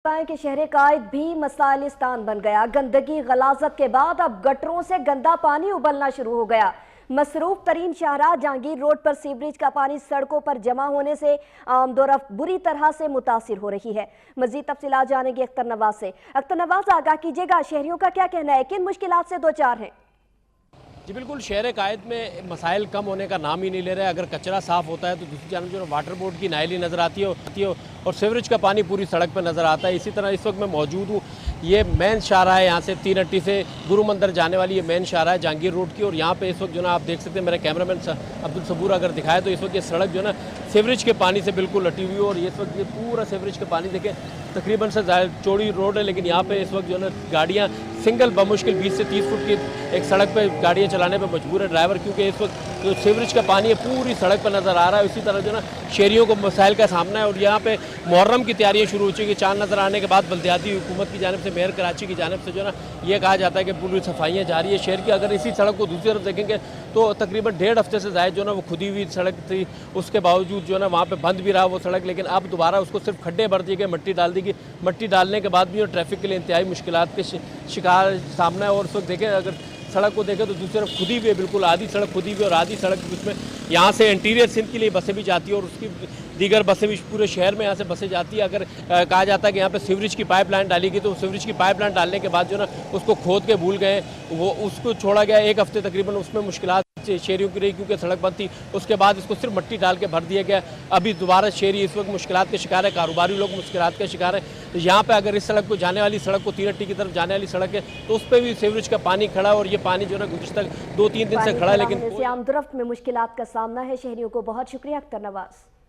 कि शहर कायद भी मसाइलिस्तान बन गया। गंदगी गलाजत के बाद अब गटरों से गंदा पानी उबलना शुरू हो गया। मसरूफ तरीन शाहराह जहांगीर रोड पर सीवरेज का पानी सड़कों पर जमा होने से आमदोरफ्त बुरी तरह से मुतासिर हो रही है। मजीद तफसीलात जानेंगे अख्तर नवाज से। अख्तर नवाज, आगाह कीजिएगा, शहरियों का क्या कहना है, किन मुश्किलात से दो चार हैं? जी बिल्कुल, शहर कायद में मसाइल कम होने का नाम ही नहीं ले रहे। अगर कचरा साफ़ होता है तो दूसरी जानब जो वाटर बोर्ड की नायली नज़र आती है और सीवरेज का पानी पूरी सड़क पर नज़र आता है। इसी तरह इस वक्त मैं मौजूद हूँ, ये मेन शाहराह है, यहाँ से 3 अट्टी से गुरु मंदिर जाने वाली ये मेन शाहराह है जहांगीर रोड की। और यहाँ पे इस वक्त जो ना आप देख सकते हैं, मेरे कैमरामैन अब्दुल सबूर अगर दिखाए तो इस वक्त ये सड़क जो है ना सीवरेज के पानी से बिल्कुल लटी हुई है। और इस वक्त ये पूरा सीवरेज का पानी देखें, तकरीबन से चौड़ी रोड है, लेकिन यहाँ पे इस वक्त जो है ना गाड़ियाँ सिंगल बमुश्किल 20 से 30 फुट की एक सड़क पे गाड़ियाँ चलाने पे मजबूर है ड्राइवर, क्योंकि इस वक्त जो सीवरेज का पानी है पूरी सड़क पर नज़र आ रहा है। इसी तरह जो ना शहरियों को मसाइल का सामना है। और यहाँ पे मुहर्रम की तैयारियाँ शुरू हो चुकी है। चांद नज़र आने के बाद बल्दियाती हुकूमत की जानिब से, मेयर कराची की जानिब से जो ना ये कहा जाता है कि पूरी सफाइयाँ जारी है शहर की। अगर इसी सड़क को दूसरी तरफ देखेंगे तो तकरीबन 1.5 हफ्ते से ज़ायद जो ना वो खुदी हुई सड़क थी, उसके बावजूद जो ना वहाँ पर बंद भी रहा वो सड़क, लेकिन अब दोबारा उसको सिर्फ खड्डे भर दिए गए, मट्टी डाल दी गई। मट्टी डालने के बाद भी ट्रैफिक के लिए इंतहाई मुश्किलात के शिकार सामना है। और उस वक्त देखें, अगर सड़क को देखें तो दूसरी तरफ खुदी हुई है, बिल्कुल आधी सड़क खुदी हुई और आधी सड़क उसमें यहाँ से इंटीरियर सिंध के लिए बसें भी जाती है और उसकी दीगर बसें भी पूरे शहर में यहाँ से बसें जाती है। अगर कहा जाता है कि यहाँ पे सीवरेज की पाइपलाइन डाली गई, तो सीवरेज की पाइपलाइन डालने के बाद जो ना उसको खोद के भूल गए, वो उसको छोड़ा गया। 1 हफ्ते तकरीबन उसमें मुश्किलात शहरियों की रही, क्योंकि सड़क बंद थी। उसके बाद इसको सिर्फ मट्टी डाल के भर दिया गया। अभी दोबारा शहरी इस वक्त मुश्किलात के शिकार है, कारोबारी लोग मुश्किलात के शिकार है। यहाँ पे अगर इस सड़क को जाने वाली सड़क को 3 अट्टी की तरफ जाने वाली सड़क है तो उस पर भी सीवरेज का पानी खड़ा है। और ये पानी जो है गुज़िश्ता 2-3 दिन से खड़ा है, लेकिन आमदोरफ्त में मुश्किलात का सामना है शहरियों को। बहुत शुक्रिया अख्तर नवाज।